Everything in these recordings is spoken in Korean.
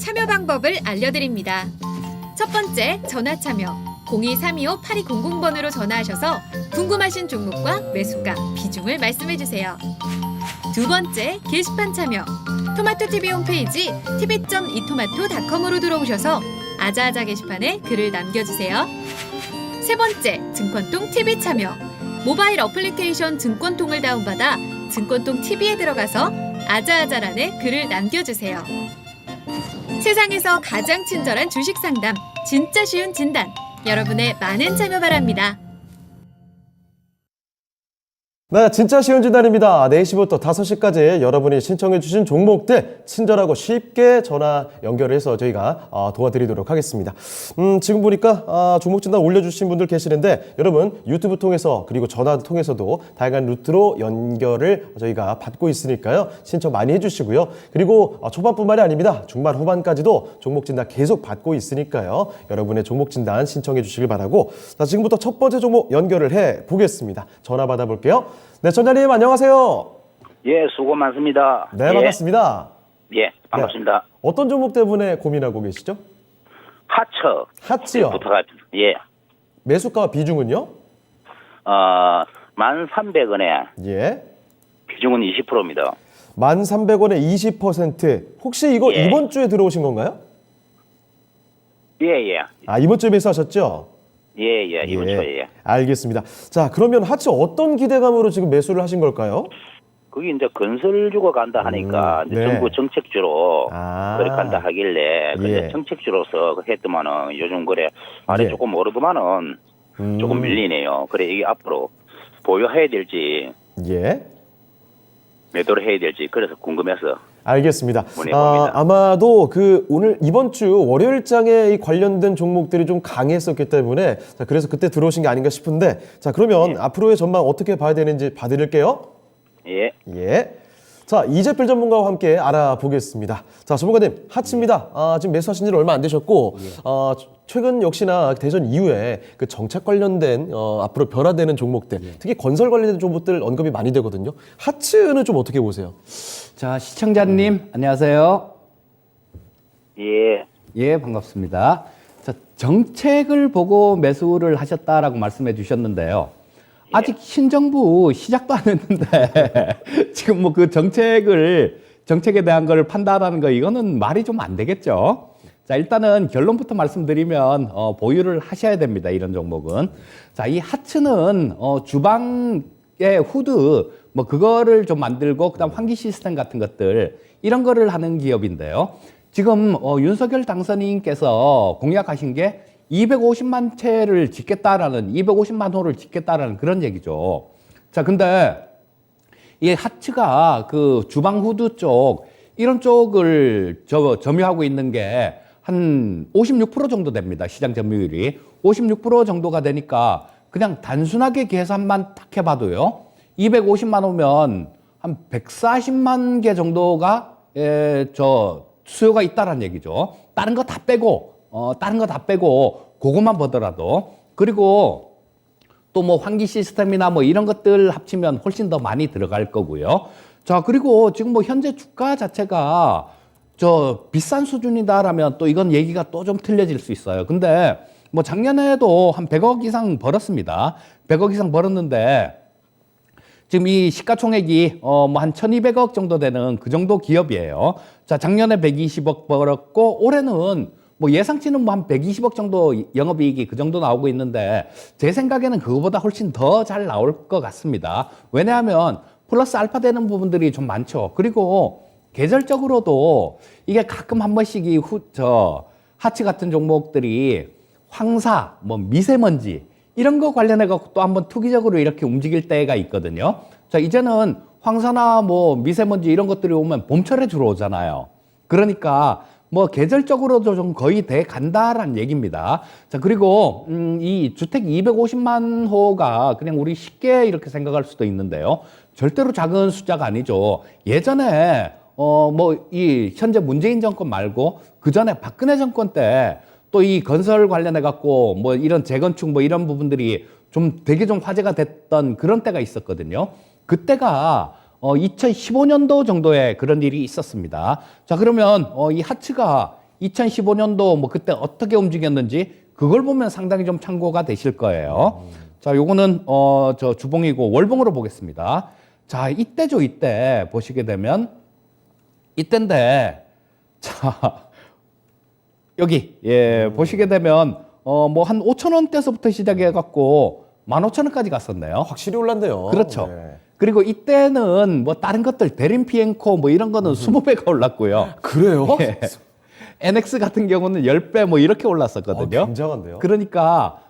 참여 방법을 알려드립니다. 첫 번째, 전화 참여. 02-325-8200번으로 전화하셔서 궁금하신 종목과 매수가, 비중을 말씀해주세요. 두 번째, 게시판 참여. 토마토TV 홈페이지 tv.itomato.com으로 들어오셔서 아자아자 게시판에 글을 남겨주세요. 세 번째, 증권통 TV 참여. 모바일 어플리케이션 증권통을 다운받아 증권통 TV에 들어가서 아자아자란에 글을 남겨주세요. 세상에서 가장 친절한 주식 상담, 진짜 쉬운 진단. 여러분의 많은 참여 바랍니다. 네, 진짜 쉬운 진단입니다. 4시부터 5시까지 여러분이 신청해주신 종목들 친절하고 쉽게 전화 연결해서 저희가 도와드리도록 하겠습니다. 지금 보니까 종목 진단 올려주신 분들 계시는데 여러분 유튜브 통해서 그리고 전화 통해서도 다양한 루트로 연결을 저희가 받고 있으니까요. 신청 많이 해주시고요. 그리고 초반뿐만이 아닙니다. 중반 후반까지도 종목 진단 계속 받고 있으니까요. 여러분의 종목 진단 신청해 주시길 바라고 자, 지금부터 첫 번째 종목 연결을 해보겠습니다. 전화 받아볼게요. 네, 전자님 안녕하세요. 예, 수고 많습니다. 네, 예. 반갑습니다. 예, 반갑습니다. 네. 어떤 종목 때문에 고민하고 계시죠? 하처. 하츠요. 부탁할, 예. 매수가와 비중은요? 1,300원에 예. 비중은 20%입니다. 1,300원에 20%. 혹시 이거 예. 이번 주에 들어오신 건가요? 예, 예. 이번 주에 매수하셨죠? 예, 예, 이번 주에. 예. 알겠습니다. 자, 그러면 하츠 어떤 기대감으로 지금 매수를 하신 걸까요? 거기 이제 건설주가 간다 하니까 이제 네. 정부 정책주로 그래 간다 하길래 예. 근데 정책주로서 했더만은 요즘 그래 아래 예. 조금 오르더만은 조금 밀리네요. 그래 이게 앞으로 보유해야 될지 예. 매도를 해야 될지 그래서 궁금해서 알겠습니다. 문의해봅니다. 아마도 오늘 이번 주 월요일장에 이 관련된 종목들이 좀 강했었기 때문에 자, 그래서 그때 들어오신 게 아닌가 싶은데 자, 그러면 앞으로의 전망 어떻게 봐야 되는지 봐드릴게요. 예. 예. 자, 이재필 전문가와 함께 알아보겠습니다. 자, 전문가님, 하츠입니다. 지금 매수하신 지는 얼마 안 되셨고, 최근 역시나 대선 이후에 그 정책 관련된 앞으로 변화되는 종목들, 특히 건설 관련된 종목들 언급이 많이 되거든요. 하츠는 좀 어떻게 보세요? 자, 시청자님, 안녕하세요. 예. 예, 반갑습니다. 자, 정책을 보고 매수를 하셨다라고 말씀해 주셨는데요. 아직 신정부 시작도 안 했는데, 지금 뭐 그 정책에 대한 걸 판단하는 거, 이거는 말이 좀 안 되겠죠. 자, 일단은 결론부터 말씀드리면, 보유를 하셔야 됩니다. 이런 종목은. 자, 이 하츠는, 주방의 후드, 뭐 그거를 좀 만들고 그다음 환기 시스템 같은 것들 이런 거를 하는 기업인데요. 지금 윤석열 당선인께서 공약하신 게 250만 채를 짓겠다라는 250만 호를 짓겠다라는 그런 얘기죠. 자, 근데 이 하츠가 그 주방 후드 쪽 이런 쪽을 점유하고 있는 게 한 56% 정도 됩니다. 시장 점유율이 56% 정도가 되니까 그냥 단순하게 계산만 딱 해봐도요. 250만 호면 한 140만 개 정도가 수요가 있다라는 얘기죠. 다른 거 다 빼고 그것만 보더라도 그리고 또 뭐 환기 시스템이나 뭐 이런 것들 합치면 훨씬 더 많이 들어갈 거고요. 자, 그리고 지금 뭐 현재 주가 자체가 비싼 수준이다라면 또 이건 얘기가 또 좀 틀려질 수 있어요. 근데 뭐 작년에도 한 100억 이상 벌었습니다. 100억 이상 벌었는데 지금 이 시가총액이 뭐 한 1,200억 정도 되는 그 정도 기업이에요. 자, 작년에 120억 벌었고 올해는 뭐 예상치는 뭐 한 120억 정도 영업이익이 그 정도 나오고 있는데 제 생각에는 그거보다 훨씬 더 잘 나올 것 같습니다. 왜냐하면 플러스 알파 되는 부분들이 좀 많죠. 그리고 계절적으로도 이게 가끔 한 번씩 하츠 같은 종목들이 황사, 뭐 미세먼지 이런 거 관련해 갖고 또 한번 투기적으로 이렇게 움직일 때가 있거든요. 자, 이제는 황사나 뭐 미세먼지 이런 것들이 오면 봄철에 주로 오잖아요. 그러니까 뭐 계절적으로도 좀 거의 돼 간다라는 얘기입니다. 자, 그리고 이 주택 250만 호가 그냥 우리 쉽게 이렇게 생각할 수도 있는데요. 절대로 작은 숫자가 아니죠. 예전에 뭐 이 현재 문재인 정권 말고 그 전에 박근혜 정권 때 또 이 건설 관련해 갖고 뭐 이런 재건축 뭐 이런 부분들이 좀 되게 좀 화제가 됐던 그런 때가 있었거든요. 그때가 2015년도 정도에 그런 일이 있었습니다. 자, 그러면 이 하츠가 2015년도 뭐 그때 어떻게 움직였는지 그걸 보면 상당히 좀 참고가 되실 거예요. 자, 요거는 저 주봉이고 월봉으로 보겠습니다. 자, 이때죠. 이때 보시게 되면 이때인데 자, 여기 보시게 되면 뭐 한 5,000원대에서부터 시작해 갖고 15,000원까지 갔었네요. 확실히 올랐네요. 그렇죠. 네. 그리고 이때는 뭐 다른 것들 대림 피엔코 뭐 이런 거는 20배가 올랐고요. 그래요? 예. NX 같은 경우는 10배 뭐 이렇게 올랐었거든요. 굉장한데요. 그러니까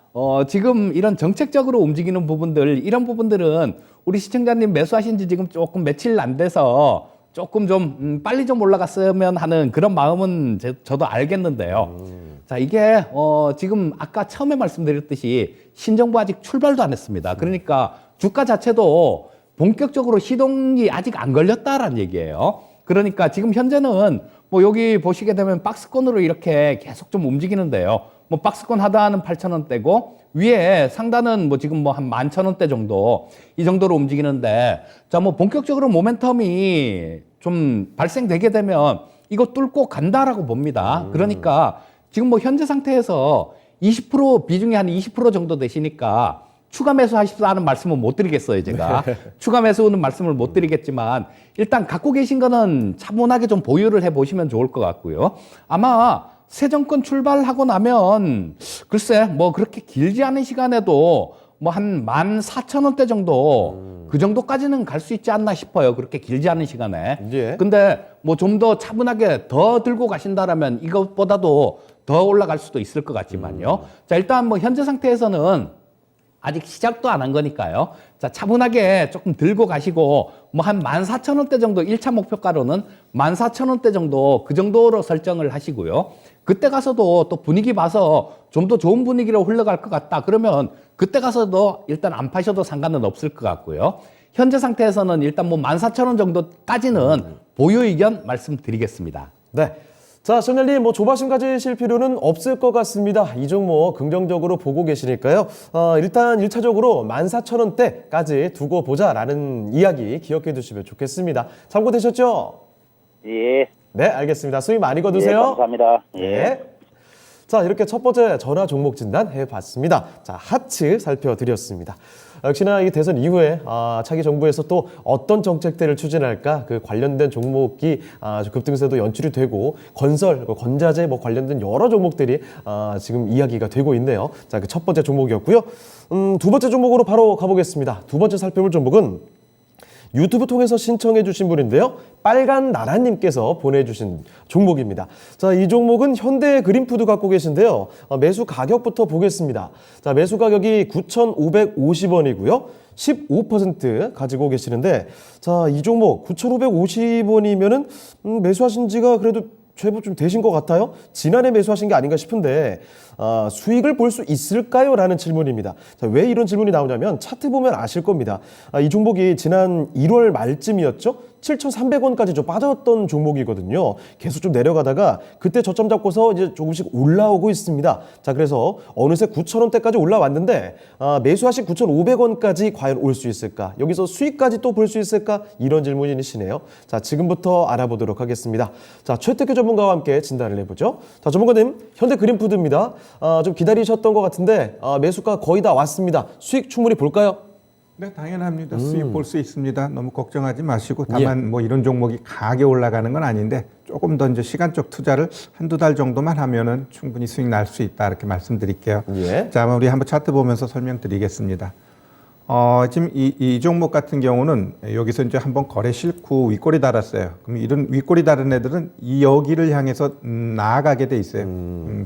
지금 이런 정책적으로 움직이는 부분들, 이런 부분들은 우리 시청자님 매수하신 지 지금 조금 며칠 안 돼서 조금 좀 빨리 좀 올라갔으면 하는 그런 마음은 저도 알겠는데요. 자, 이게 지금 아까 처음에 말씀드렸듯이 신정부 아직 출발도 안 했습니다. 그러니까 주가 자체도 본격적으로 시동이 아직 안 걸렸다라는 얘기예요. 그러니까 지금 현재는 뭐 여기 보시게 되면 박스권으로 이렇게 계속 좀 움직이는데요. 뭐 박스권 하단은 8,000원대고 위에 상단은 뭐 지금 뭐 한 11,000원대 정도 이 정도로 움직이는데 자, 뭐 본격적으로 모멘텀이 좀 발생되게 되면 이거 뚫고 간다라고 봅니다. 그러니까 지금 뭐 현재 상태에서 20% 비중이 한 20% 정도 되시니까 추가 매수하십사는 말씀은 못 드리겠어요, 제가. 추가 매수는 말씀을 못 드리겠지만 일단 갖고 계신 거는 차분하게 좀 보유를 해 보시면 좋을 것 같고요. 아마 새 정권 출발하고 나면 글쎄 뭐 그렇게 길지 않은 시간에도 뭐 한 14,000원대 정도 그 정도까지는 갈 수 있지 않나 싶어요. 그렇게 길지 않은 시간에. 예. 근데 뭐 좀 더 차분하게 더 들고 가신다라면 이것보다도 더 올라갈 수도 있을 것 같지만요. 자, 일단 뭐 현재 상태에서는 아직 시작도 안 한 거니까요. 자, 차분하게 조금 들고 가시고 뭐 한 14,000원대 정도 1차 목표가로는 14,000원대 정도 그 정도로 설정을 하시고요. 그때 가서도 또 분위기 봐서 좀 더 좋은 분위기로 흘러갈 것 같다. 그러면 그때 가서도 일단 안 파셔도 상관은 없을 것 같고요. 현재 상태에서는 일단 뭐 14,000원 정도까지는 보유 의견 말씀드리겠습니다. 네. 자, 시청자님, 뭐 조바심 가지실 필요는 없을 것 같습니다. 이 종목 긍정적으로 보고 계시니까요. 일단 1차적으로 14,000원대까지 두고 보자라는 이야기 기억해 두시면 좋겠습니다. 참고되셨죠? 예. 네, 알겠습니다. 수익 많이 예, 거두세요. 감사합니다. 예. 네. 자, 이렇게 첫 번째 전화 종목 진단 해봤습니다. 자, 하츠 살펴드렸습니다. 역시나 이 대선 이후에 차기 정부에서 또 어떤 정책들을 추진할까 그 관련된 종목이 급등세도 연출이 되고 건설, 건자재 뭐 관련된 여러 종목들이 지금 이야기가 되고 있네요. 자, 그 첫 번째 종목이었고요. 두 번째 종목으로 바로 가보겠습니다. 두 번째 살펴볼 종목은 유튜브 통해서 신청해 주신 분인데요. 빨간 나라님께서 보내주신 종목입니다. 자, 이 종목은 현대 그린푸드 갖고 계신데요. 매수 가격부터 보겠습니다. 자, 매수 가격이 9,550원이고요. 15% 가지고 계시는데, 자, 이 종목 9,550원이면은 매수하신 지가 그래도 제법 좀 되신 것 같아요. 지난해 매수하신 게 아닌가 싶은데 수익을 볼 수 있을까요? 라는 질문입니다. 자, 왜 이런 질문이 나오냐면 차트 보면 아실 겁니다. 이 종목이 지난 1월 말쯤이었죠. 7,300원까지 좀 빠졌던 종목이거든요. 계속 좀 내려가다가 그때 저점 잡고서 이제 조금씩 올라오고 있습니다. 자, 그래서 어느새 9,000원대까지 올라왔는데 매수하신 9,500원까지 과연 올 수 있을까? 여기서 수익까지 또 볼 수 있을까? 이런 질문이시네요. 자, 지금부터 알아보도록 하겠습니다. 자, 최태규 전문가와 함께 진단을 해보죠. 자, 전문가님, 현대 그린푸드입니다. 좀 기다리셨던 것 같은데 매수가 거의 다 왔습니다. 수익 충분히 볼까요? 네, 당연합니다. 수익 볼 수 있습니다. 너무 걱정하지 마시고 다만 뭐 이런 종목이 강하게 올라가는 건 아닌데 조금 더 이제 시간적 투자를 한두 달 정도만 하면은 충분히 수익 날 수 있다 이렇게 말씀드릴게요. 예. 자, 우리 한번 차트 보면서 설명드리겠습니다. 지금 이 종목 같은 경우는 여기서 이제 한번 거래 싫고 윗꼬리 달았어요. 그럼 이런 윗꼬리 달은 애들은 이 여기를 향해서 나아가게 돼 있어요.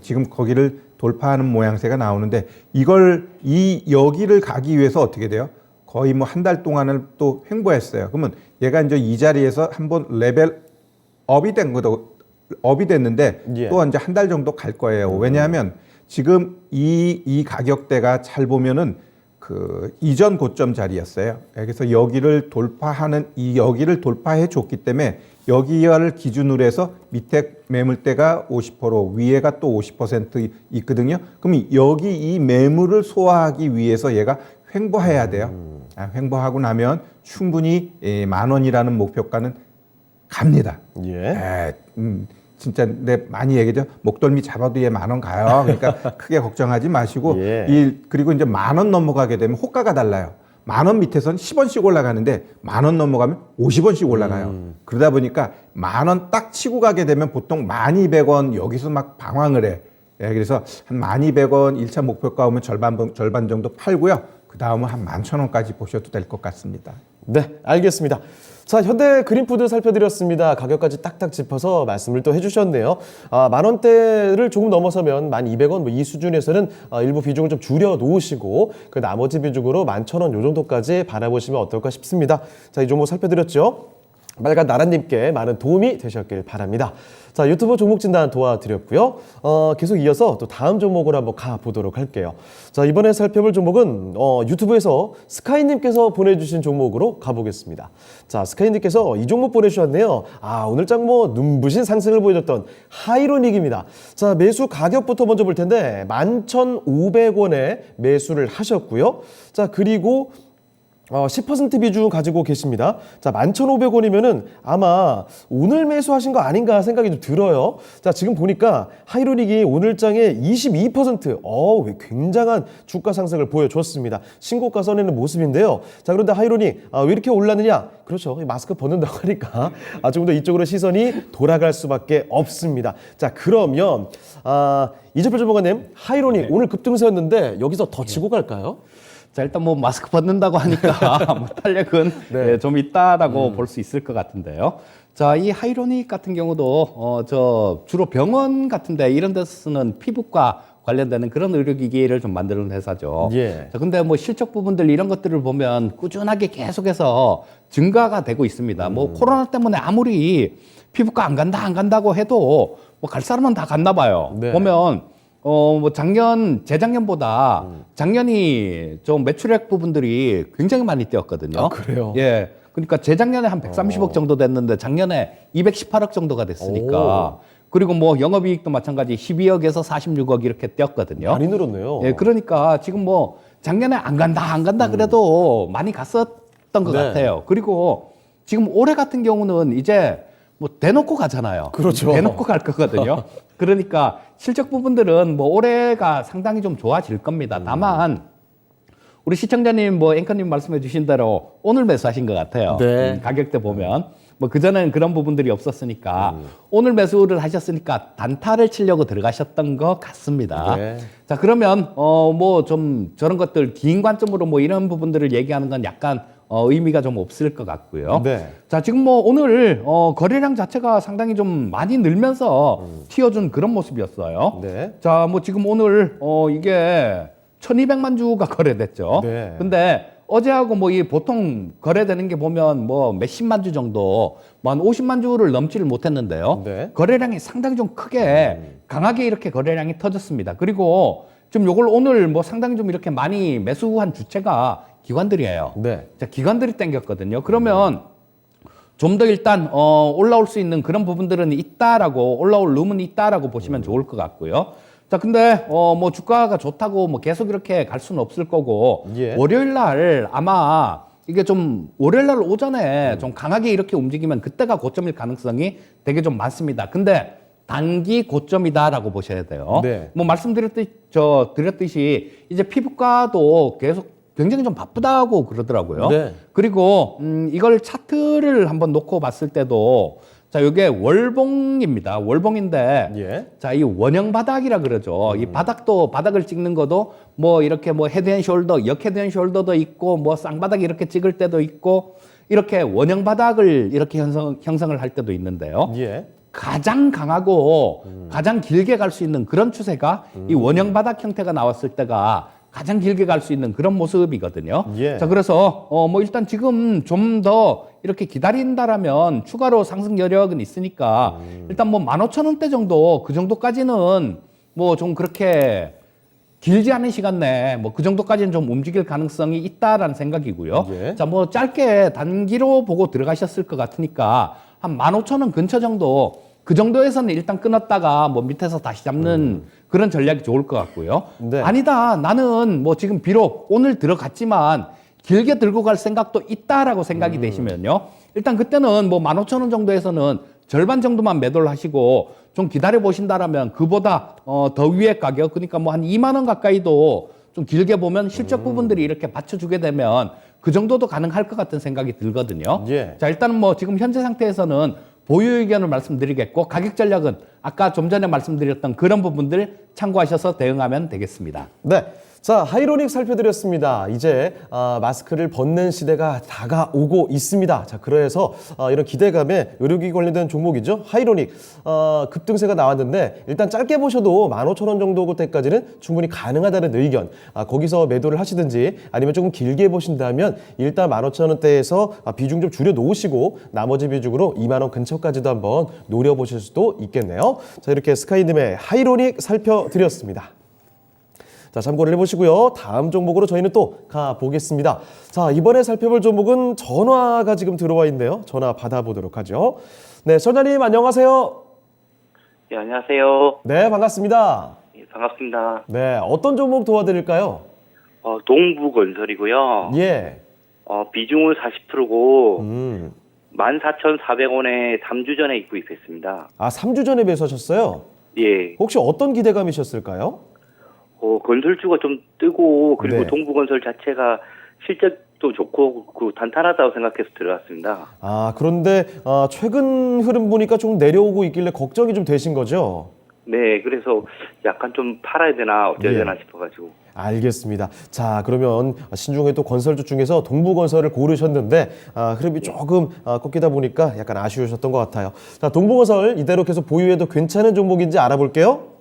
지금 거기를 돌파하는 모양새가 나오는데 이걸 이 여기를 가기 위해서 어떻게 돼요? 거의 뭐 한 달 동안을 또 횡보했어요. 그러면 얘가 이제 이 자리에서 한번 레벨 업이 된 거도 업이 됐는데 예. 또 이제 한 달 정도 갈 거예요. 왜냐하면 지금 이 가격대가 잘 보면은 그 이전 고점 자리였어요. 그래서 여기를 돌파하는 이 여기를 돌파해 줬기 때문에 여기를 기준으로 해서 밑에 매물대가 50% 위에가 또 50% 있거든요. 그럼 여기 이 매물을 소화하기 위해서 얘가 횡보해야 돼요. 횡보하고 나면 충분히 10,000원이라는 목표가는 갑니다. 예. 진짜 내 많이 얘기죠. 목덜미 잡아도 얘 10,000원 가요. 그러니까 크게 걱정하지 마시고 예. 그리고 이제 10,000원 넘어가게 되면 호가가 달라요. 10,000원 밑에선 10원씩 올라가는데 10,000원 넘어가면 50원씩 올라가요. 그러다 보니까 10,000원 딱 치고 가게 되면 보통 12,200원 여기서 막 방황을 해. 예, 그래서 한 12,200원 1차 목표가 오면 절반 정도 팔고요. 그 다음은 한 11,000원까지 보셔도 될 것 같습니다. 네, 알겠습니다. 자, 현대 그린푸드 살펴드렸습니다. 가격까지 딱딱 짚어서 말씀을 또 해주셨네요. 10,000원대를 조금 넘어서면 12,200원 뭐 이 수준에서는 일부 비중을 좀 줄여 놓으시고 그 나머지 비중으로 11,000원 요 정도까지 바라보시면 어떨까 싶습니다. 자, 이 종목 살펴드렸죠. 빨간 나라님께 많은 도움이 되셨길 바랍니다. 자, 유튜브 종목 진단 도와드렸고요. 계속 이어서 또 다음 종목으로 한번 가보도록 할게요. 자, 이번에 살펴볼 종목은 유튜브에서 스카이님께서 보내주신 종목으로 가보겠습니다. 자, 스카이님께서 이 종목 보내주셨네요. 오늘 장 뭐 눈부신 상승을 보여줬던 하이로닉입니다. 자, 매수 가격부터 먼저 볼 텐데 11,500원에 매수를 하셨고요. 자, 그리고 10% 비중 가지고 계십니다. 자, 11,500원이면은 아마 오늘 매수하신 거 아닌가 생각이 좀 들어요. 자, 지금 보니까 하이로닉이 오늘 장에 22%, 굉장한 주가 상승을 보여줬습니다. 신고가 써내는 모습인데요. 자, 그런데 하이로닉, 왜 이렇게 올랐느냐? 그렇죠. 마스크 벗는다고 하니까 조금 더 이쪽으로 시선이 돌아갈 수밖에 없습니다. 자, 그러면, 이재표 전문가님, 하이로닉 오늘 급등세였는데 여기서 더 치고 갈까요? 자, 일단 뭐 마스크 벗는다고 하니까 뭐 탄력은 네. 예, 좀 있다라고 볼 수 있을 것 같은데요. 자, 이 하이로닉 같은 경우도 주로 병원 같은데 이런 데서 쓰는 피부과 관련되는 그런 의료기기를 좀 만드는 회사죠. 예. 자, 근데 뭐 실적 부분들 이런 것들을 보면 꾸준하게 계속해서 증가가 되고 있습니다. 뭐 코로나 때문에 아무리 피부과 안 간다고 해도 뭐 갈 사람은 다 갔나 봐요. 네. 보면 뭐 재작년보다 작년이 좀 매출액 부분들이 굉장히 많이 뛰었거든요. 그래요? 예. 그러니까 재작년에 한 130억 정도 됐는데 작년에 218억 정도가 됐으니까. 그리고 뭐 영업이익도 마찬가지 12억에서 46억 이렇게 뛰었거든요. 많이 늘었네요. 예. 그러니까 지금 뭐 작년에 안 간다 그래도 많이 갔었던 것 네. 같아요. 그리고 지금 올해 같은 경우는 이제 뭐 대놓고 가잖아요. 그렇죠. 대놓고 갈 거거든요. 그러니까 실적 부분들은 뭐 올해가 상당히 좀 좋아질 겁니다. 다만 우리 시청자님 뭐 앵커님 말씀해 주신 대로 오늘 매수하신 것 같아요. 네. 가격대 보면 뭐 그전에는 그런 부분들이 없었으니까 오늘 매수를 하셨으니까 단타를 치려고 들어가셨던 것 같습니다. 네. 자, 그러면 뭐 좀 저런 것들 긴 관점으로 뭐 이런 부분들을 얘기하는 건 약간 의미가 좀 없을 것 같고요. 네. 자, 지금 뭐 오늘 거래량 자체가 상당히 좀 많이 늘면서 튀어준 그런 모습이었어요. 네. 자, 뭐 지금 오늘 이게 1,200만 주가 거래됐죠. 네. 근데 어제하고 뭐 이 보통 거래되는 게 보면 뭐 몇십만 주 정도, 뭐 한 50만 주를 넘지를 못했는데요. 네. 거래량이 상당히 좀 크게 강하게 이렇게 거래량이 터졌습니다. 그리고 지금 요걸 오늘 뭐 상당히 좀 이렇게 많이 매수한 주체가 기관들이에요. 네. 자, 기관들이 땡겼거든요. 그러면 좀 더 일단 올라올 수 있는 그런 부분들은 있다라고, 올라올 룸은 있다라고 보시면 좋을 것 같고요. 자, 근데 뭐 주가가 좋다고 뭐 계속 이렇게 갈 수는 없을 거고, 예. 월요일 날 아마 이게 좀 월요일 날 오전에 좀 강하게 이렇게 움직이면 그때가 고점일 가능성이 되게 좀 많습니다. 근데 단기 고점이다라고 보셔야 돼요. 네. 뭐 드렸듯이 이제 피부과도 계속 굉장히 좀 바쁘다고 그러더라고요. 네. 그리고 이걸 차트를 한번 놓고 봤을 때도 자, 이게 월봉입니다. 월봉인데 예. 자, 이 원형 바닥이라 그러죠. 이 바닥을 찍는 것도 뭐 이렇게 뭐 헤드앤숄더, 역헤드앤숄더도 있고 뭐 쌍바닥 이렇게 찍을 때도 있고 이렇게 원형 바닥을 이렇게 형성을 할 때도 있는데요. 예. 가장 강하고 가장 길게 갈 수 있는 그런 추세가 이 원형 바닥 형태가 나왔을 때가 가장 길게 갈 수 있는 그런 모습이거든요. 예. 자, 그래서 뭐 일단 지금 좀 더 이렇게 기다린다라면 추가로 상승 여력은 있으니까 일단 뭐 15,000원대 정도 그 정도까지는 뭐 좀 그렇게 길지 않은 시간 내에 뭐 그 정도까지는 좀 움직일 가능성이 있다라는 생각이고요. 예. 자, 뭐 짧게 단기로 보고 들어가셨을 것 같으니까 한 15,000원 근처 정도 그 정도에서는 일단 끊었다가 뭐 밑에서 다시 잡는 그런 전략이 좋을 것 같고요. 네. 아니다. 나는 뭐 지금 비록 오늘 들어갔지만 길게 들고 갈 생각도 있다라고 생각이 되시면요. 일단 그때는 뭐 15,000원 정도에서는 절반 정도만 매도를 하시고 좀 기다려 보신다라면 그보다 더 위의 가격, 그러니까 뭐 한 2만 원 가까이도 좀 길게 보면 실적 부분들이 이렇게 받쳐주게 되면 그 정도도 가능할 것 같은 생각이 들거든요. 예. 자, 일단은 뭐 지금 현재 상태에서는 보유 의견을 말씀드리겠고, 가격 전략은 아까 좀 전에 말씀드렸던 그런 부분들 참고하셔서 대응하면 되겠습니다. 네. 자, 하이로닉 살펴드렸습니다. 이제 마스크를 벗는 시대가 다가오고 있습니다. 자, 그래서 이런 기대감에 의료기 관련된 종목이죠. 하이로닉 급등세가 나왔는데 일단 짧게 보셔도 15,000원 정도 때까지는 충분히 가능하다는 의견. 거기서 매도를 하시든지 아니면 조금 길게 보신다면 일단 15,000원대에서 비중 좀 줄여 놓으시고 나머지 비중으로 2만 원 근처까지도 한번 노려보실 수도 있겠네요. 자, 이렇게 스카이님의 하이로닉 살펴드렸습니다. 자, 참고를 해보시고요. 다음 종목으로 저희는 또 가보겠습니다. 자, 이번에 살펴볼 종목은 전화가 지금 들어와 있는데요. 전화 받아보도록 하죠. 네, 전화님 안녕하세요. 네, 안녕하세요. 네, 반갑습니다. 예, 반갑습니다. 네, 어떤 종목 도와드릴까요? 동부건설이고요. 예. 비중은 40%고 14,400원에 3주 전에 입구했습니다. 3주 전에 매수하셨어요? 예. 혹시 어떤 기대감이셨을까요? 건설주가 좀 뜨고 그리고 네. 동부건설 자체가 실적도 좋고 단단하다고 생각해서 들어갔습니다. 그런데 최근 흐름 보니까 좀 내려오고 있길래 걱정이 좀 되신 거죠? 네, 그래서 약간 좀 팔아야 되나 어쩌야 예. 되나 싶어가지고. 알겠습니다. 자, 그러면 신중에 또 건설주 중에서 동부건설을 고르셨는데 흐름이 조금 꺾이다 보니까 약간 아쉬우셨던 것 같아요. 자, 동부건설 이대로 계속 보유해도 괜찮은 종목인지 알아볼게요.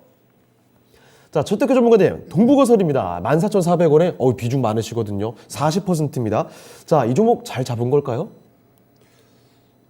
자, 첫 대표 전문가님, 동부건설입니다. 14,400원에 비중 많으시거든요. 40%입니다. 자, 이 종목 잘 잡은 걸까요?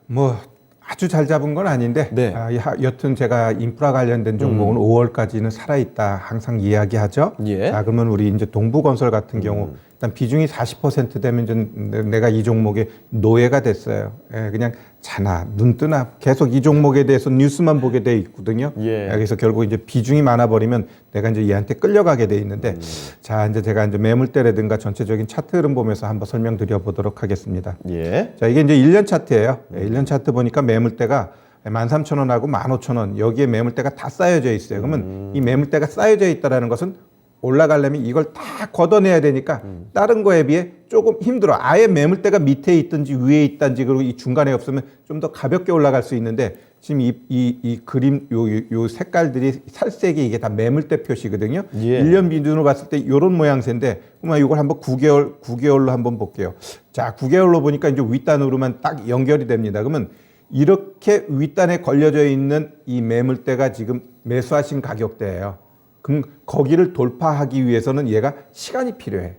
뭐 아주 잘 잡은 건 아닌데 네. 여튼 제가 인프라 관련된 종목은 5월까지는 살아있다 항상 이야기하죠. 예. 자, 그러면 우리 이제 동부건설 같은 경우 일단 비중이 40% 되면 좀 내가 이 종목의 노예가 됐어요. 예, 그냥 자나 눈 뜨나 계속 이 종목에 대해서 뉴스만 보게 돼 있거든요. 예. 그래서 결국 이제 비중이 많아 버리면 내가 이제 얘한테 끌려가게 돼 있는데 자, 이제 제가 이제 매물대라든가 전체적인 차트 흐름 보면서 한번 설명드려 보도록 하겠습니다. 예. 자, 이게 이제 1년 차트예요. 1년 차트 보니까 매물대가 13,000원하고 15,000원 여기에 매물대가 다 쌓여져 있어요. 그러면 이 매물대가 쌓여져 있다라는 것은 올라가려면 이걸 다 걷어내야 되니까 다른 거에 비해 조금 힘들어. 아예 매물대가 밑에 있든지 위에 있든지 그리고 이 중간에 없으면 좀 더 가볍게 올라갈 수 있는데 지금 이 그림 요 색깔들이 살색이 이게 다 매물대 표시거든요. 예. 1년 기준으로 봤을 때 이런 모양새인데 그러면 이걸 한번 9개월로 한번 볼게요. 자, 9개월로 보니까 이제 윗단으로만 딱 연결이 됩니다. 그러면 이렇게 윗단에 걸려져 있는 이 매물대가 지금 매수하신 가격대예요. 그럼 거기를 돌파하기 위해서는 얘가 시간이 필요해.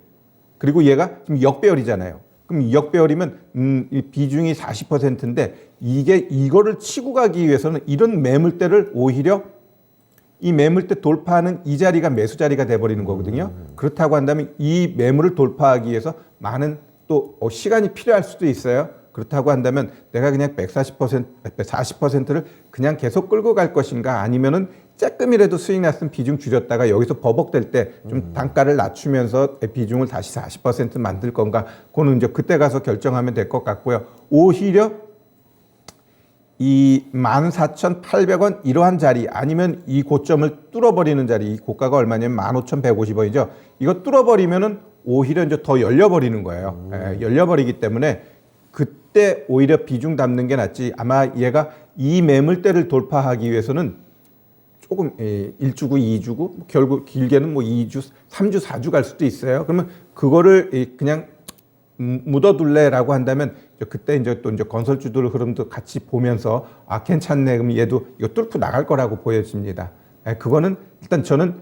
그리고 얘가 지금 역배열이잖아요. 그럼 역배열이면 이 비중이 40%인데 이거를 치고 가기 위해서는 이런 매물대를 오히려 이 매물대 돌파하는 이 자리가 매수 자리가 돼버리는 거거든요. 그렇다고 한다면 이 매물을 돌파하기 위해서 많은 또 시간이 필요할 수도 있어요. 그렇다고 한다면 내가 그냥 40%를 그냥 계속 끌고 갈 것인가 아니면은 조금이라도 수익 났으면 비중 줄였다가 여기서 버벅될 때 좀 단가를 낮추면서 비중을 다시 40% 만들 건가 그거는 이제 그때 가서 결정하면 될 것 같고요. 오히려 이 14,800원 이러한 자리 아니면 이 고점을 뚫어버리는 자리 이 고가가 얼마냐면 15,150원이죠. 이거 뚫어버리면은 오히려 이제 더 열려버리는 거예요. 열려버리기 때문에 그때 오히려 비중 담는 게 낫지. 아마 얘가 이 매물대를 돌파하기 위해서는 조금 1주고 2주고 결국 길게는 뭐 2주, 3주, 4주 갈 수도 있어요. 그러면 그거를 그냥 묻어둘래라고 한다면 그때 이제 또 이제 건설주들 흐름도 같이 보면서 괜찮네. 그럼 얘도 이거 뚫고 나갈 거라고 보여집니다. 그거는 일단 저는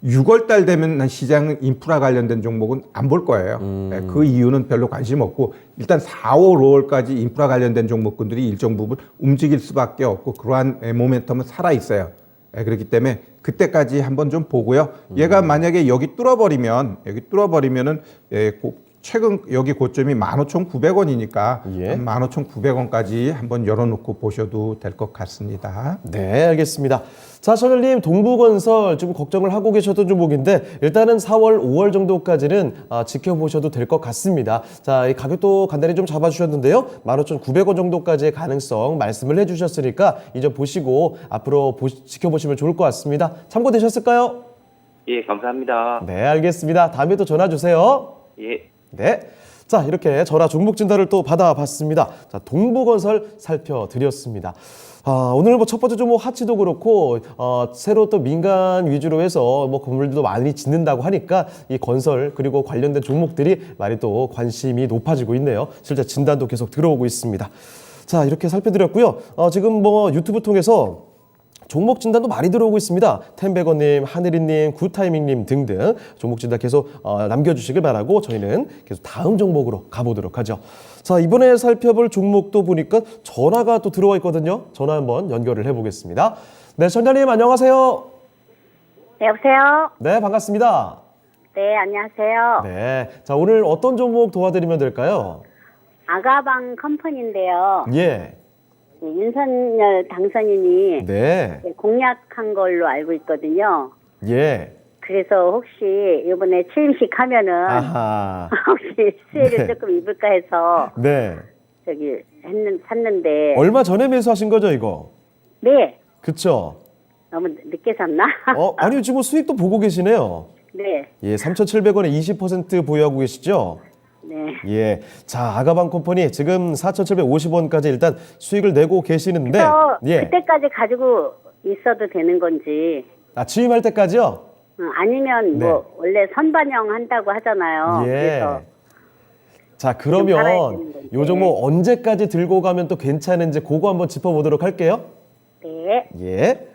6월 달 되면 시장은 인프라 관련된 종목은 안 볼 거예요. 그 이유는 별로 관심 없고 일단 4월, 5월까지 인프라 관련된 종목군들이 일정 부분 움직일 수밖에 없고 그러한 모멘텀은 살아 있어요. 그렇기 때문에 그때까지 한번 좀 보고요. 얘가 만약에 여기 뚫어버리면은 최근 여기 고점이 15,900원이니까 예. 15,900원까지 한번 열어놓고 보셔도 될 것 같습니다. 네, 알겠습니다. 자, 천열님, 동부건설 좀 걱정을 하고 계셨던 종목인데 일단은 4월, 5월 정도까지는 지켜보셔도 될 것 같습니다. 자, 이 가격도 간단히 좀 잡아주셨는데요. 15,900원 정도까지의 가능성 말씀을 해주셨으니까 이제 보시고 앞으로 지켜보시면 좋을 것 같습니다. 참고되셨을까요? 예, 감사합니다. 네, 알겠습니다. 다음에 또 전화 주세요. 예. 네. 자, 이렇게 전화 종목 진단을 또 받아봤습니다. 자, 동부건설 살펴드렸습니다. 오늘 뭐 첫 번째 종목 하치도 그렇고, 새로 또 민간 위주로 해서 뭐 건물들도 많이 짓는다고 하니까 이 건설 그리고 관련된 종목들이 많이 또 관심이 높아지고 있네요. 실제 진단도 계속 들어오고 있습니다. 자, 이렇게 살펴드렸고요. 지금 뭐 유튜브 통해서 종목 진단도 많이 들어오고 있습니다. 텐베거님, 하늘이님, 굿타이밍님 등등 종목 진단 계속 남겨주시길 바라고 저희는 계속 다음 종목으로 가보도록 하죠. 자, 이번에 살펴볼 종목도 보니까 전화가 또 들어와 있거든요. 전화 한번 연결을 해보겠습니다. 네, 전자님 안녕하세요. 네, 여보세요? 네, 반갑습니다. 네, 안녕하세요. 네, 자 오늘 어떤 종목 도와드리면 될까요? 아가방 컴퍼니인데요. 예, 윤석열 당선인이 네, 공약한 걸로 알고 있거든요. 예, 그래서 혹시 이번에 취임식 하면은 아하, 혹시 수혜를 네. 조금 입을까 해서 네. 샀는데 얼마 전에 매수하신 거죠, 이거? 네, 그쵸? 너무 늦게 샀나? 아니요, 지금 수익도 보고 계시네요. 네, 예, 3,700원에 20% 보유하고 계시죠? 네. 예. 자, 아가방 컴퍼니 지금 4,750원까지 일단 수익을 내고 계시는데, 그래서 예. 그때까지 가지고 있어도 되는 건지 취임할 때까지요? 아니면 네. 뭐 원래 선반영 한다고 하잖아요. 예. 그래서 자, 팔아야 그러면 되는 건데. 요 종목 언제까지 들고 가면 또 괜찮은지 그거 한번 짚어보도록 할게요. 네. 예.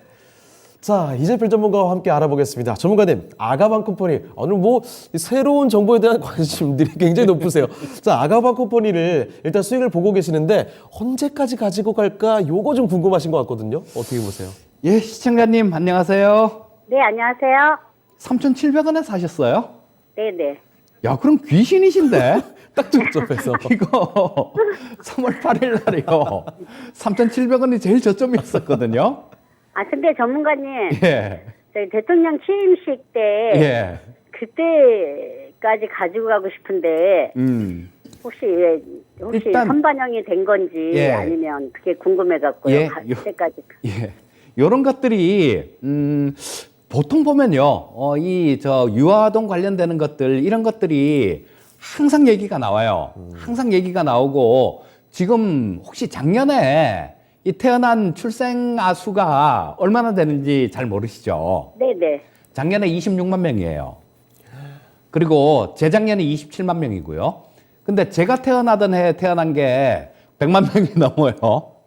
자, 이재필 전문가와 함께 알아보겠습니다. 전문가님, 아가방 컴퍼니 오늘 뭐 새로운 정보에 대한 관심들이 굉장히 높으세요. 자, 아가방 컴퍼니를 일단 수익을 보고 계시는데 언제까지 가지고 갈까? 요거 좀 궁금하신 것 같거든요. 어떻게 보세요? 예, 시청자님 안녕하세요. 네, 안녕하세요. 3,700원에 사셨어요? 네네. 야, 그럼 귀신이신데? 딱 적점에서. 이거 3월 8일 날이요. 3,700원이 제일 저점이었었거든요. 근데 전문가님, 예. 저희 대통령 취임식 때 예. 그때까지 가지고 가고 싶은데 혹시 일단- 선반영이 된 건지 예. 아니면 그게 궁금해갖고요. 예. 그때까지. 예. 요런 것들이 보통 보면요. 유아동 관련되는 것들 이런 것들이 항상 얘기가 나와요. 항상 얘기가 나오고 지금 혹시 작년에 이 태어난 출생아 수가 얼마나 되는지 잘 모르시죠? 네네. 작년에 26만 명이에요. 그리고 재작년에 27만 명이고요. 근데 제가 태어나던 해에 태어난 게 100만 명이 넘어요.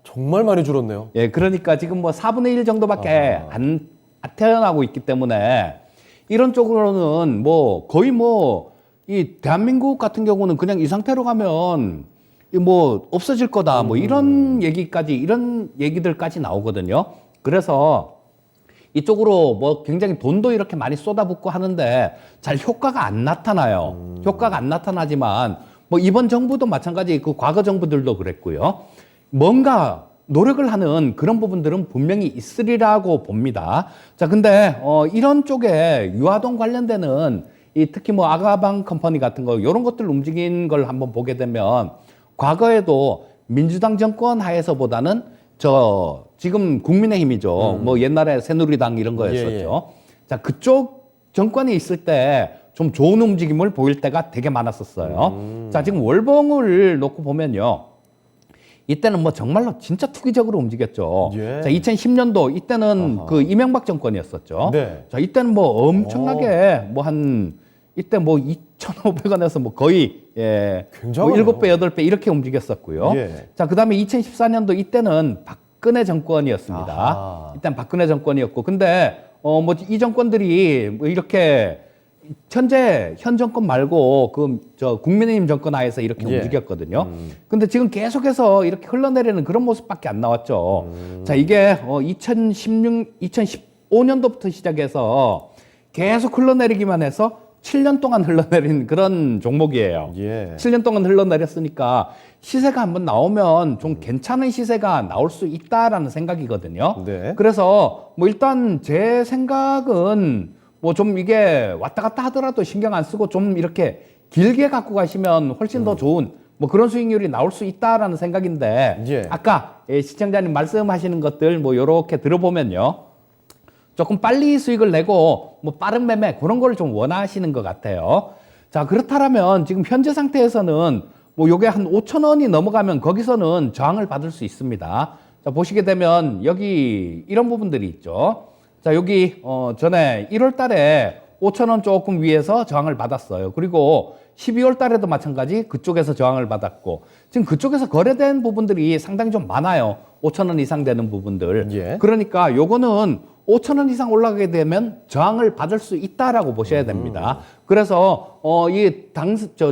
정말 많이 줄었네요. 예, 그러니까 지금 뭐 4분의 1 정도밖에 안 태어나고 있기 때문에 이런 쪽으로는 뭐 거의 뭐 이 대한민국 같은 경우는 그냥 이 상태로 가면 뭐 없어질 거다 뭐 이런 얘기들까지 나오거든요. 그래서 이쪽으로 뭐 굉장히 돈도 이렇게 많이 쏟아붓고 하는데 잘 효과가 안 나타나요. 효과가 안 나타나지만 뭐 이번 정부도 마찬가지 그 과거 정부들도 그랬고요. 뭔가 노력을 하는 그런 부분들은 분명히 있으리라고 봅니다. 자, 근데 이런 쪽에 유아동 관련되는 특히 뭐 아가방 컴퍼니 같은 거 이런 것들 움직인 걸 한번 보게 되면 과거에도 민주당 정권 하에서보다는 지금 국민의힘이죠. 뭐 옛날에 새누리당 이런 거였었죠. 자, 그쪽 정권이 있을 때 좀 좋은 움직임을 보일 때가 되게 많았었어요. 자, 지금 월봉을 놓고 보면요. 이때는 뭐 정말로 진짜 투기적으로 움직였죠. 예. 자, 2010년도 이때는 그 이명박 정권이었었죠. 네. 자, 이때는 뭐 엄청나게 이때 뭐 2,500원에서 뭐 거의 뭐 굉장하네요. 7배, 8배 이렇게 움직였었고요. 예. 자, 그다음에 2014년도 이때는 박근혜 정권이었습니다. 아하. 일단 박근혜 정권이었고 근데 뭐 이 정권들이 뭐 이렇게 현 정권 말고 국민의힘 정권 하에서 이렇게 예. 움직였거든요. 근데 지금 계속해서 이렇게 흘러내리는 그런 모습밖에 안 나왔죠. 자, 이게 2015년도부터 시작해서 계속 흘러내리기만 해서 7년 동안 흘러내린 그런 종목이에요. 예. 7년 동안 흘러내렸으니까 시세가 한번 나오면 좀 괜찮은 시세가 나올 수 있다라는 생각이거든요. 네. 그래서 뭐 일단 제 생각은 뭐 좀 이게 왔다 갔다 하더라도 신경 안 쓰고 좀 이렇게 길게 갖고 가시면 훨씬 더 좋은 뭐 그런 수익률이 나올 수 있다라는 생각인데 예. 아까 시청자님 말씀하시는 것들 뭐 요렇게 들어보면요. 조금 빨리 수익을 내고 뭐 빠른 매매 그런 걸 좀 원하시는 것 같아요. 자, 그렇다면 지금 현재 상태에서는 뭐 요게 한 5천 원이 넘어가면 거기서는 저항을 받을 수 있습니다. 자, 보시게 되면 여기 이런 부분들이 있죠. 자, 여기 전에 1월 달에 5천 원 조금 위에서 저항을 받았어요. 그리고 12월 달에도 마찬가지 그쪽에서 저항을 받았고 지금 그쪽에서 거래된 부분들이 상당히 좀 많아요. 5천 원 이상 되는 부분들. 예. 그러니까 요거는 5천 원 이상 올라가게 되면 저항을 받을 수 있다라고 보셔야 됩니다. 그래서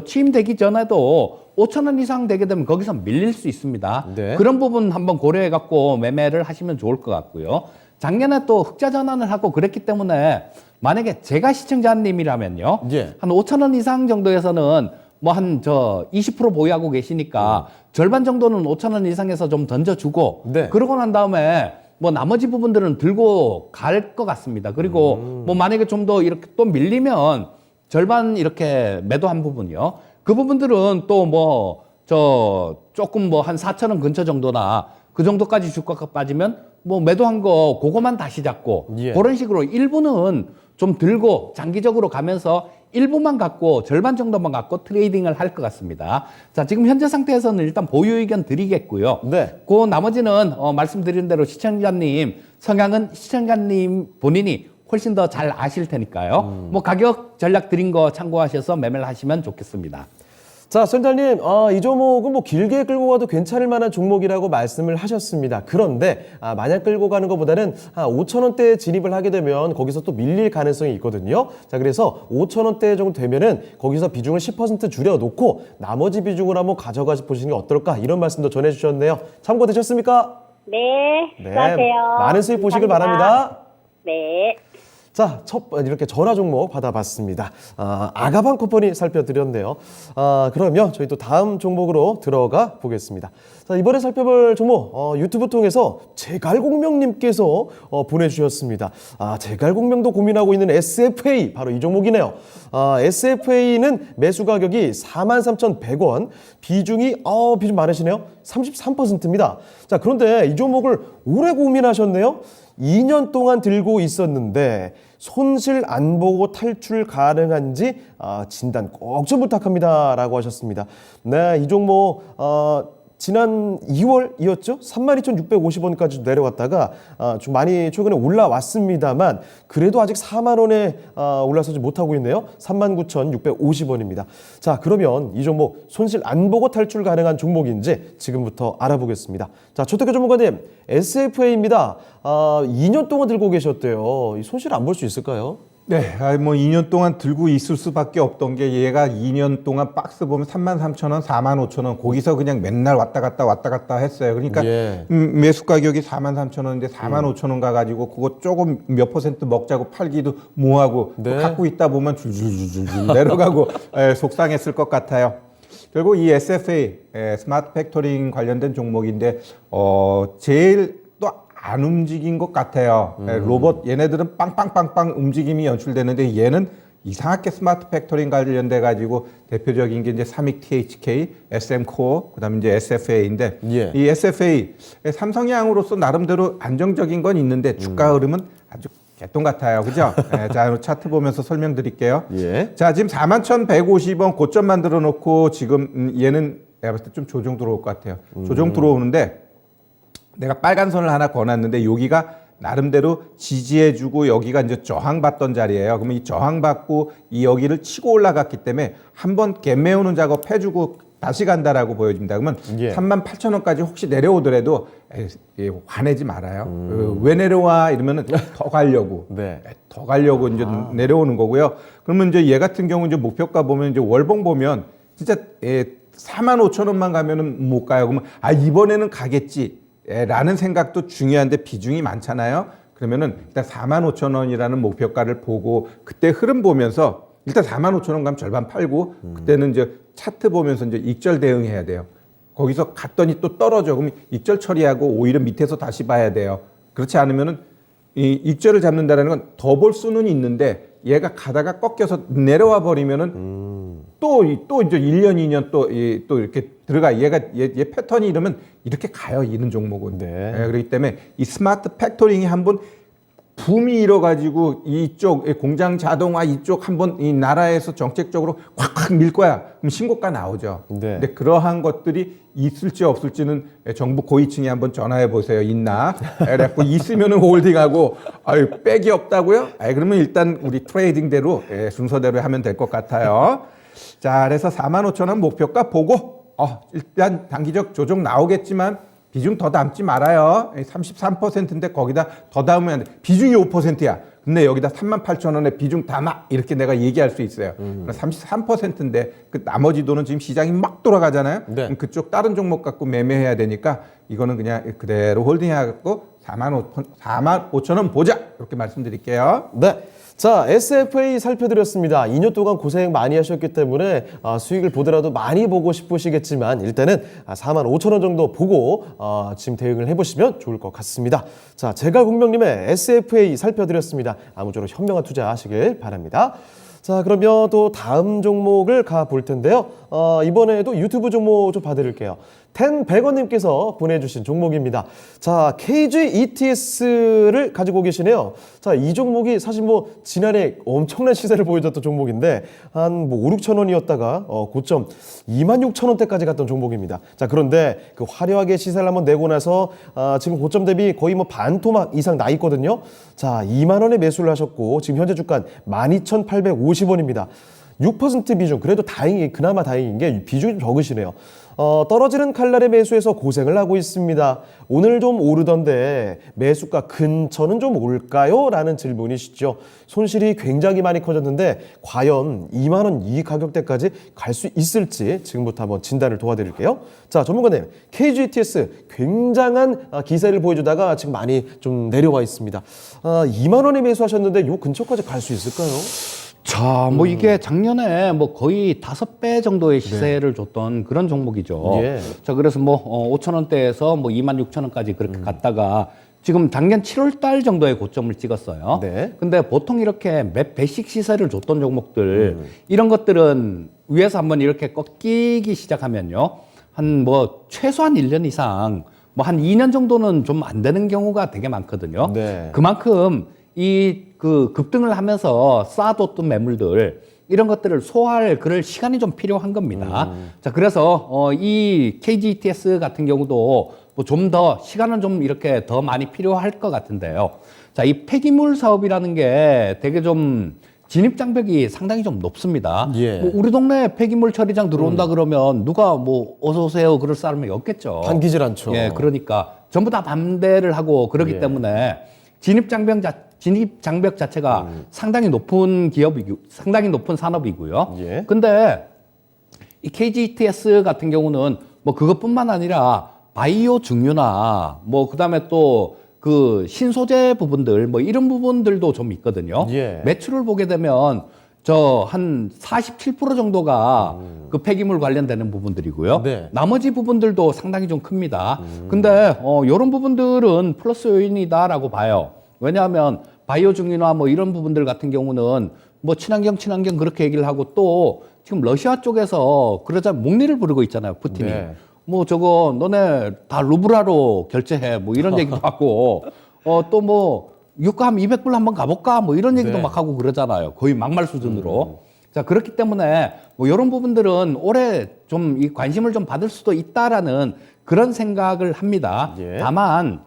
취임되기 전에도 5천 원 이상 되게 되면 거기서 밀릴 수 있습니다. 네. 그런 부분 한번 고려해 갖고 매매를 하시면 좋을 것 같고요. 작년에 또 흑자 전환을 하고 그랬기 때문에 만약에 제가 시청자님이라면요. 예. 한 5천 원 이상 정도에서는 뭐 한 20% 보유하고 계시니까 절반 정도는 5천 원 이상에서 좀 던져주고 네. 그러고 난 다음에 뭐 나머지 부분들은 들고 갈 것 같습니다. 그리고 뭐 만약에 좀 더 이렇게 또 밀리면 절반 이렇게 매도한 부분이요. 그 부분들은 또 뭐 조금 뭐 한 4천 원 근처 정도나 그 정도까지 주가가 빠지면 뭐 매도한 거 그거만 다시 잡고 예. 그런 식으로 일부는 좀 들고 장기적으로 가면서 일부만 갖고 절반 정도만 갖고 트레이딩을 할 것 같습니다. 자, 지금 현재 상태에서는 일단 보유 의견 드리겠고요. 네. 그 나머지는 말씀드린 대로 시청자님 성향은 시청자님 본인이 훨씬 더 잘 아실 테니까요. 뭐 가격 전략 드린 거 참고하셔서 매매를 하시면 좋겠습니다. 자, 선장님, 이 종목은 뭐 길게 끌고 가도 괜찮을 만한 종목이라고 말씀을 하셨습니다. 그런데 마냥 끌고 가는 것보다는 5천 원대에 진입을 하게 되면 거기서 또 밀릴 가능성이 있거든요. 자, 그래서 5천 원대 정도 되면은 거기서 비중을 10% 줄여놓고 나머지 비중을 한번 가져가 보시는 게 어떨까 이런 말씀도 전해주셨네요. 참고되셨습니까? 네, 수고하세요. 많은 수익 보시길 감사합니다. 바랍니다. 네. 자, 이렇게 전화 종목 받아봤습니다. 아가방 쿠폰이 살펴드렸네요. 그러면 저희 또 다음 종목으로 들어가 보겠습니다. 자, 이번에 살펴볼 종목, 유튜브 통해서 제갈공명님께서 보내주셨습니다. 제갈공명도 고민하고 있는 SFA, 바로 이 종목이네요. SFA는 매수 가격이 43,100원, 비중 많으시네요. 33%입니다. 자, 그런데 이 종목을 오래 고민하셨네요. 2년 동안 들고 있었는데 손실 안 보고 탈출 가능한지 진단 꼭 좀 부탁합니다 라고 하셨습니다. 네, 이 종목 지난 2월이었죠? 32,650원까지 내려갔다가 좀 많이 최근에 올라왔습니다만 그래도 아직 4만 원에 올라서지 못하고 있네요. 39,650원입니다. 자, 그러면 이 종목 손실 안 보고 탈출 가능한 종목인지 지금부터 알아보겠습니다. 자, 조태규 전문가님, SFA입니다. 2년 동안 들고 계셨대요. 이 손실 안 볼 수 있을까요? 네, 뭐 2년 동안 들고 있을 수밖에 없던 게 얘가 2년 동안 박스 보면 33,000원, 45,000원 거기서 그냥 맨날 왔다 갔다 했어요. 그러니까 예. 매수 가격이 43,000원인데 45,000원 가가지고 그거 조금 몇 퍼센트 먹자고 팔기도 뭐하고 또 네. 갖고 있다 보면 줄줄줄줄 내려가고 속상했을 것 같아요. 결국 이 SFA 스마트 팩토링 관련된 종목인데 제일 또 안 움직인 것 같아요. 로봇 얘네들은 빵빵빵빵 움직임이 연출되는데 얘는 이상하게 스마트 팩토링 관련돼 가지고 대표적인 게 이제 삼익 THK, SM 코어, 그다음에 이제 SFA인데 예. 이 SFA 삼성양으로서 나름대로 안정적인 건 있는데 주가 흐름은 아주 개똥 같아요. 그죠? 자, 차트 보면서 설명드릴게요. 예. 자, 지금 41,150원 고점 만들어 놓고 지금 얘는 내가 봤을 때 좀 조정 들어올 것 같아요. 조정 들어오는데 내가 빨간 선을 하나 그어놨는데 여기가 나름대로 지지해주고 여기가 이제 저항받던 자리예요. 그러면 이 저항받고 이 여기를 치고 올라갔기 때문에 한번 갭 메우는 작업 해주고 다시 간다라고 보여집니다. 그러면 예. 38,000원까지 혹시 내려오더라도 화내지 말아요. 왜 내려와 이러면은 더 가려고, 네. 더 가려고 이제 내려오는 거고요. 그러면 이제 얘 같은 경우 이제 목표가 보면 이제 월봉 보면 진짜 45,000원만 가면은 못 가요. 그러면 이번에는 가겠지. 라는 생각도 중요한데 비중이 많잖아요. 그러면은 일단 45,000원이라는 목표가를 보고 그때 흐름 보면서 일단 45,000원 가면 절반 팔고 그때는 이제 차트 보면서 이제 익절 대응해야 돼요. 거기서 갔더니 또 떨어져. 그럼 익절 처리하고 오히려 밑에서 다시 봐야 돼요. 그렇지 않으면은 이 익절을 잡는다는 건 더 볼 수는 있는데 얘가 가다가 꺾여서 내려와 버리면은 또 이제 1년, 2년 또 이렇게 들어가. 얘 패턴이 이러면 이렇게 가요. 이런 종목은. 네. 그렇기 때문에 이 스마트 팩토링이 한번 붐이 일어가지고 이쪽 공장 자동화 이쪽 한번 이 나라에서 정책적으로 콱콱 밀 거야. 그럼 신고가 나오죠. 네. 근데 그러한 것들이 있을지 없을지는 정부 고위층에 한번 전화해 보세요. 있나? 그래갖고 있으면은 홀딩하고 아유 백이 없다고요? 그러면 일단 우리 트레이딩대로 순서대로 하면 될 것 같아요. 자, 그래서 45,000원 목표가 보고 일단 단기적 조정 나오겠지만 비중 더 담지 말아요. 33%인데 거기다 더 담으면 안 돼. 비중이 5%야. 근데 여기다 38,000원에 비중 담아 이렇게 내가 얘기할 수 있어요. 33%인데 그 나머지 돈은 지금 시장이 막 돌아가잖아요. 네. 그럼 그쪽 다른 종목 갖고 매매해야 되니까 이거는 그냥 그대로 홀딩해갖고 45,000원 보자 이렇게 말씀드릴게요. 네. 자, SFA 살펴드렸습니다. 2년 동안 고생 많이 하셨기 때문에 수익을 보더라도 많이 보고 싶으시겠지만 일단은 45,000원 정도 보고 지금 대응을 해보시면 좋을 것 같습니다. 자, 제갈공명님의 SFA 살펴드렸습니다. 아무쪼록 현명한 투자하시길 바랍니다. 자, 그러면 또 다음 종목을 가볼 텐데요. 이번에도 유튜브 종목 좀 봐드릴게요. 100원님께서 보내주신 종목입니다. 자, KG ETS를 가지고 계시네요. 자, 이 종목이 사실 뭐 지난해 엄청난 시세를 보여줬던 종목인데 한 뭐 5, 6천 원이었다가 고점 26,000원대까지 갔던 종목입니다. 자, 그런데 그 화려하게 시세를 한번 내고 나서 지금 고점 대비 거의 뭐 반토막 이상 나 있거든요. 자, 2만 원에 매수를 하셨고 지금 현재 주가 12,850원입니다. 6% 비중, 그래도 그나마 다행인 게 비중이 좀 적으시네요. 떨어지는 칼날에 매수해서 고생을 하고 있습니다. 오늘 좀 오르던데 매수가 근처는 좀 올까요? 라는 질문이시죠. 손실이 굉장히 많이 커졌는데 과연 2만 원 이 가격대까지 갈 수 있을지 지금부터 한번 진단을 도와드릴게요. 자, 전문가님, KGTS 굉장한 기세를 보여주다가 지금 많이 좀 내려와 있습니다. 2만 원에 매수하셨는데 요 근처까지 갈 수 있을까요? 자, 뭐 이게 작년에 뭐 거의 5배 정도의 시세를 줬던 그런 종목이죠. 예. 자, 그래서 뭐 5,000원대에서 뭐 26,000원까지 그렇게 갔다가 지금 작년 7월 달 정도의 고점을 찍었어요. 네. 근데 보통 이렇게 몇 배씩 시세를 줬던 종목들 이런 것들은 위에서 한번 이렇게 꺾이기 시작하면요. 한 뭐 최소한 1년 이상 뭐 한 2년 정도는 좀 안 되는 경우가 되게 많거든요. 네. 그만큼 그 급등을 하면서 쌓아뒀던 매물들 이런 것들을 소화할 그럴 시간이 좀 필요한 겁니다. 자, 그래서 이 KGETS 같은 경우도 뭐 좀 더 시간은 좀 이렇게 더 많이 필요할 것 같은데요. 자, 이 폐기물 사업이라는 게 되게 좀 진입 장벽이 상당히 좀 높습니다. 예. 뭐 우리 동네 폐기물 처리장 들어온다 그러면 누가 뭐 어서 오세요 그럴 사람이 없겠죠. 반기질 않죠. 예, 그러니까 전부 다 반대를 하고 그러기 예. 때문에 진입 장벽 자체가 상당히 높은 상당히 높은 산업이고요. 예. 근데 이 KGTS 같은 경우는 뭐 그것뿐만 아니라 바이오 증류나 뭐 그다음에 또 그 신소재 부분들 뭐 이런 부분들도 좀 있거든요. 예. 매출을 보게 되면 저 한 47% 정도가 그 폐기물 관련되는 부분들이고요. 네. 나머지 부분들도 상당히 좀 큽니다. 근데 이런 부분들은 플러스 요인이다라고 봐요. 왜냐하면 바이오 증류나 뭐 이런 부분들 같은 경우는 뭐 친환경 그렇게 얘기를 하고 또 지금 러시아 쪽에서 그러자 목리를 부르고 있잖아요. 푸틴이. 네. 뭐 저거 너네 다 루블라로 결제해 뭐 이런 얘기도 하고 또 뭐 유가 한 200불 한번 가볼까 뭐 이런 얘기도 네. 막 하고 그러잖아요. 거의 막말 수준으로. 자, 그렇기 때문에 뭐 이런 부분들은 올해 좀 이 관심을 좀 받을 수도 있다라는 그런 생각을 합니다. 예. 다만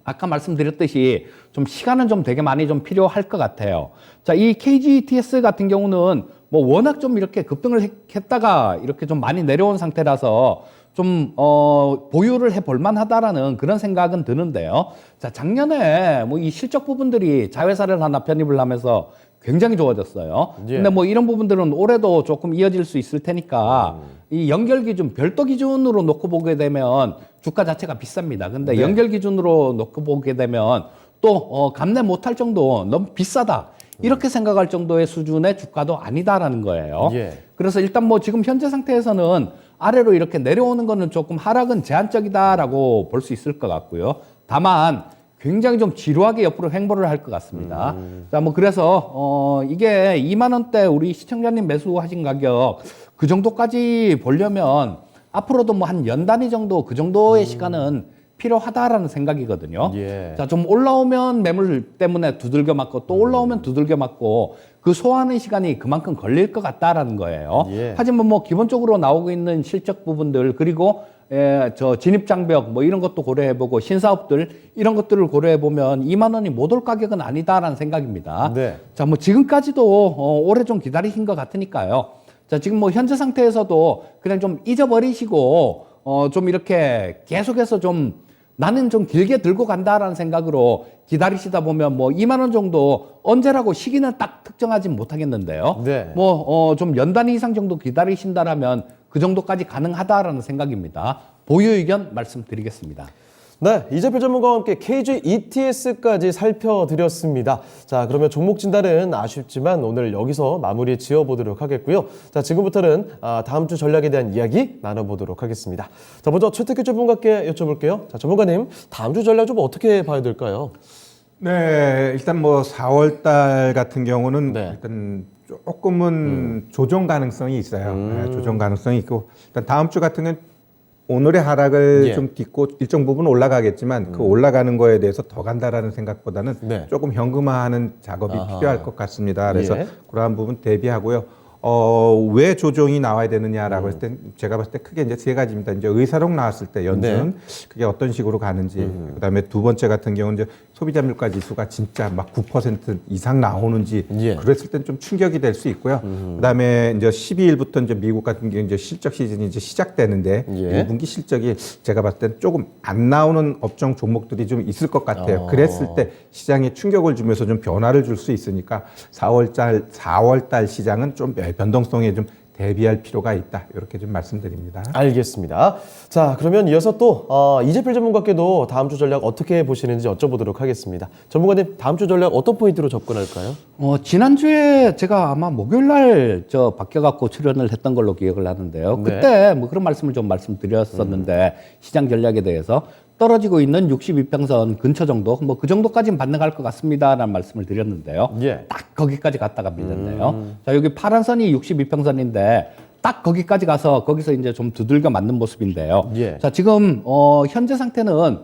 아까 말씀드렸듯이 좀 시간은 좀 되게 많이 좀 필요할 것 같아요. 자, 이 KGTS 같은 경우는 뭐 워낙 좀 이렇게 급등을 했다가 이렇게 좀 많이 내려온 상태라서 좀 보유를 해볼 만하다라는 그런 생각은 드는데요. 자, 작년에 뭐 이 실적 부분들이 자회사를 하나 편입을 하면서 굉장히 좋아졌어요. 예. 근데 뭐 이런 부분들은 올해도 조금 이어질 수 있을 테니까 이 연결 기준, 별도 기준으로 놓고 보게 되면 주가 자체가 비쌉니다. 근데 네. 연결 기준으로 놓고 보게 되면 또 감내 못할 정도 너무 비싸다. 이렇게 생각할 정도의 수준의 주가도 아니다라는 거예요. 예. 그래서 일단 뭐 지금 현재 상태에서는 아래로 이렇게 내려오는 거는 조금 하락은 제한적이다라고 볼 수 있을 것 같고요. 다만 굉장히 좀 지루하게 옆으로 횡보를 할 것 같습니다. 자, 뭐 그래서 이게 2만 원대 우리 시청자님 매수하신 가격 그 정도까지 보려면 앞으로도 뭐 한 연 단위 정도 그 정도의 시간은 필요하다라는 생각이거든요. 예. 자, 좀 올라오면 매물 때문에 두들겨 맞고 또 올라오면 두들겨 맞고 그 소화하는 시간이 그만큼 걸릴 것 같다라는 거예요. 예. 하지만 뭐 기본적으로 나오고 있는 실적 부분들 그리고 저 진입 장벽 뭐 이런 것도 고려해보고 신사업들 이런 것들을 고려해보면 2만 원이 못 올 가격은 아니다라는 생각입니다. 네. 자, 뭐 지금까지도 오래 좀 기다리신 것 같으니까요. 자, 지금 뭐 현재 상태에서도 그냥 좀 잊어버리시고 좀 이렇게 계속해서 좀 나는 좀 길게 들고 간다라는 생각으로 기다리시다 보면 뭐 2만 원 정도 언제라고 시기는 딱 특정하진 못하겠는데요. 네. 뭐 좀 연 단위 이상 정도 기다리신다라면 그 정도까지 가능하다라는 생각입니다. 보유 의견 말씀드리겠습니다. 네, 이재필 전문가와 함께 KG ETS까지 살펴드렸습니다. 자, 그러면 종목 진단은 아쉽지만 오늘 여기서 마무리 지어보도록 하겠고요. 자, 지금부터는 다음 주 전략에 대한 이야기 나눠보도록 하겠습니다. 자, 먼저 최태규 전문가께 여쭤볼게요. 자, 전문가님, 다음 주 전략 좀 어떻게 봐야 될까요? 네, 일단 뭐 4월 달 같은 경우는 네. 일단 조금은 조정 가능성이 있어요. 네, 조정 가능성이 있고 일단 다음 주 같은 경우는 오늘의 하락을 예. 좀 딛고 일정 부분 올라가겠지만 그 올라가는 거에 대해서 더 간다라는 생각보다는 네. 조금 현금화하는 작업이 아하. 필요할 것 같습니다. 그래서 예. 그러한 부분 대비하고요. 왜 조정이 나와야 되느냐라고 했을 때 제가 봤을 때 크게 이제 세 가지입니다. 이제 의사록 나왔을 때 연준 그게 어떤 식으로 가는지, 그다음에 두 번째 같은 경우는 이제 소비자 물가 지수가 진짜 막 9% 이상 나오는지 예. 그랬을 땐 좀 충격이 될 수 있고요. 그다음에 이제 12일부터 이제 미국 같은 경우 이제 실적 시즌이 이제 시작되는데 예. 1분기 실적이 제가 봤을 땐 조금 안 나오는 업종 종목들이 좀 있을 것 같아요. 그랬을 때 시장에 충격을 주면서 좀 변화를 줄 수 있으니까 4월 달 시장은 좀 변동성에 좀 대비할 필요가 있다. 이렇게 좀 말씀드립니다. 알겠습니다. 자, 그러면 이어서 또 이재필 전문가께도 다음 주 전략 어떻게 보시는지 여쭤보도록 하겠습니다. 전문가님, 다음 주 전략 어떤 포인트로 접근할까요? 지난주에 제가 아마 목요일 날 바뀌어갖고 출연을 했던 걸로 기억을 하는데요. 네. 그때 뭐 그런 말씀을 좀 말씀드렸었는데 시장 전략에 대해서 떨어지고 있는 62평선 근처 정도, 뭐 그 정도까지는 반등할 것 같습니다라는 말씀을 드렸는데요. 예. 딱 거기까지 갔다가 밀렸네요. 자, 여기 파란 선이 62평선인데 딱 거기까지 가서 거기서 이제 좀 두들겨 맞는 모습인데요. 예. 자, 지금 현재 상태는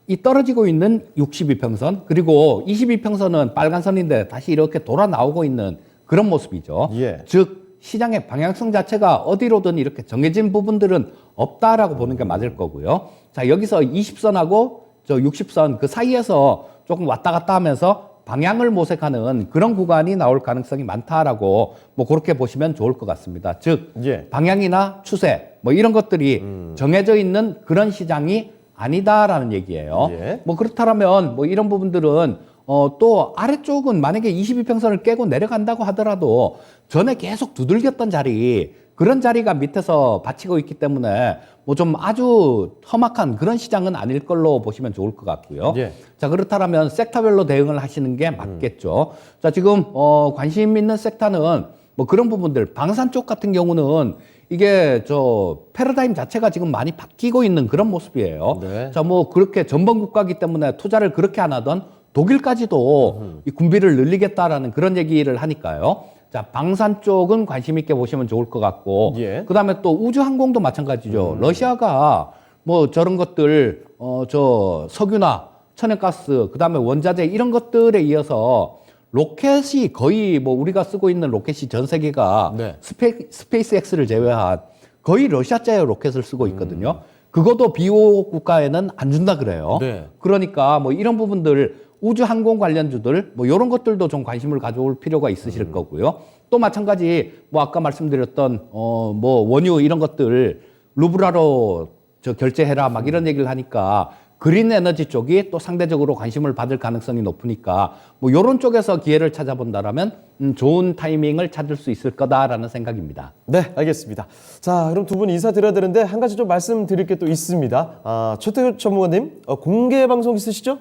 이 떨어지고 있는 62평선 그리고 22평선은 빨간 선인데 다시 이렇게 돌아 나오고 있는 그런 모습이죠. 예. 즉 시장의 방향성 자체가 어디로든 이렇게 정해진 부분들은 없다라고 보는 게 맞을 거고요. 자, 여기서 20선하고 저 60선 그 사이에서 조금 왔다 갔다 하면서 방향을 모색하는 그런 구간이 나올 가능성이 많다라고 뭐 그렇게 보시면 좋을 것 같습니다. 즉 예. 방향이나 추세 뭐 이런 것들이 정해져 있는 그런 시장이 아니다라는 얘기예요. 예. 뭐 그렇다면 뭐 이런 부분들은 또 아래쪽은 만약에 22평선을 깨고 내려간다고 하더라도 전에 계속 두들겼던 자리 그런 자리가 밑에서 받치고 있기 때문에 뭐 좀 아주 험악한 그런 시장은 아닐 걸로 보시면 좋을 것 같고요. 예. 자, 그렇다면 섹터별로 대응을 하시는 게 맞겠죠. 자, 지금 관심 있는 섹터는 뭐 그런 부분들 방산 쪽 같은 경우는 이게 저 패러다임 자체가 지금 많이 바뀌고 있는 그런 모습이에요. 네. 자, 뭐 그렇게 전범 국가이기 때문에 투자를 그렇게 안 하던 독일까지도 이 군비를 늘리겠다라는 그런 얘기를 하니까요. 자, 방산 쪽은 관심 있게 보시면 좋을 것 같고, 예. 그 다음에 또 우주항공도 마찬가지죠. 러시아가 뭐 저런 것들, 저 석유나 천연가스, 그 다음에 원자재 이런 것들에 이어서 로켓이 거의 뭐 우리가 쓰고 있는 로켓이 전 세계가 네. 스페이스X를 제외한 거의 러시아제의 로켓을 쓰고 있거든요. 그것도 비호국 국가에는 안 준다 그래요. 네. 그러니까 뭐 이런 부분들 우주 항공 관련주들 뭐 이런 것들도 좀 관심을 가져올 필요가 있으실 거고요. 또 마찬가지 뭐 아까 말씀드렸던 뭐 원유 이런 것들 루브라로 저 결제해라 막 이런 얘기를 하니까 그린 에너지 쪽이 또 상대적으로 관심을 받을 가능성이 높으니까 뭐 이런 쪽에서 기회를 찾아본다라면 좋은 타이밍을 찾을 수 있을 거다라는 생각입니다. 네, 알겠습니다. 자, 그럼 두 분 인사드려야 되는데 한 가지 좀 말씀드릴 게 또 있습니다. 최태규 전문가님, 공개 방송 있으시죠?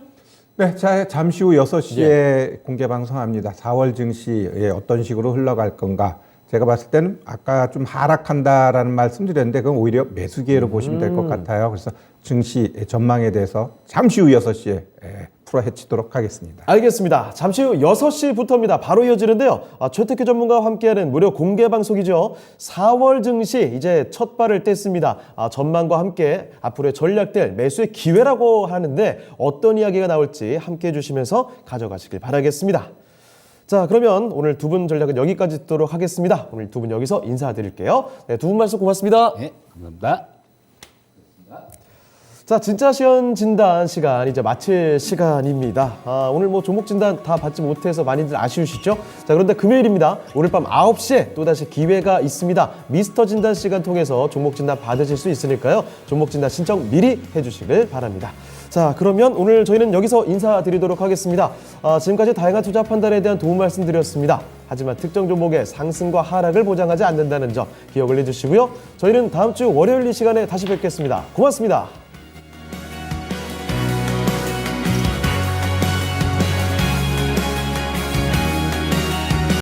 네, 자, 잠시 후 6시에 공개 방송합니다. 4월 증시에 어떤 식으로 흘러갈 건가. 제가 봤을 때는 아까 좀 하락한다라는 말씀드렸는데 그건 오히려 매수 기회로 보시면 될 것 같아요. 그래서 증시 전망에 대해서 잠시 후 6시에 풀어헤치도록 하겠습니다. 알겠습니다. 잠시 후 6시부터입니다. 바로 이어지는데요. 최태규 전문가와 함께하는 무료 공개 방송이죠. 4월 증시 이제 첫 발을 뗐습니다. 전망과 함께 앞으로의 전략들 매수의 기회라고 하는데 어떤 이야기가 나올지 함께해 주시면서 가져가시길 바라겠습니다. 자, 그러면 오늘 두 분 전략은 여기까지 듣도록 하겠습니다. 오늘 두 분 여기서 인사드릴게요. 네, 두 분 말씀 고맙습니다. 네, 감사합니다. 자, 진짜 시연 진단 시간 이제 마칠 시간입니다. 오늘 뭐 종목 진단 다 받지 못해서 많이들 아쉬우시죠? 자, 그런데 금요일입니다. 오늘 밤 9시에 또다시 기회가 있습니다. 미스터 진단 시간 통해서 종목 진단 받으실 수 있으니까요. 종목 진단 신청 미리 해주시길 바랍니다. 자, 그러면 오늘 저희는 여기서 인사드리도록 하겠습니다. 지금까지 다양한 투자 판단에 대한 도움 말씀드렸습니다. 하지만 특정 종목의 상승과 하락을 보장하지 않는다는 점 기억을 해주시고요. 저희는 다음 주 월요일 이 시간에 다시 뵙겠습니다. 고맙습니다.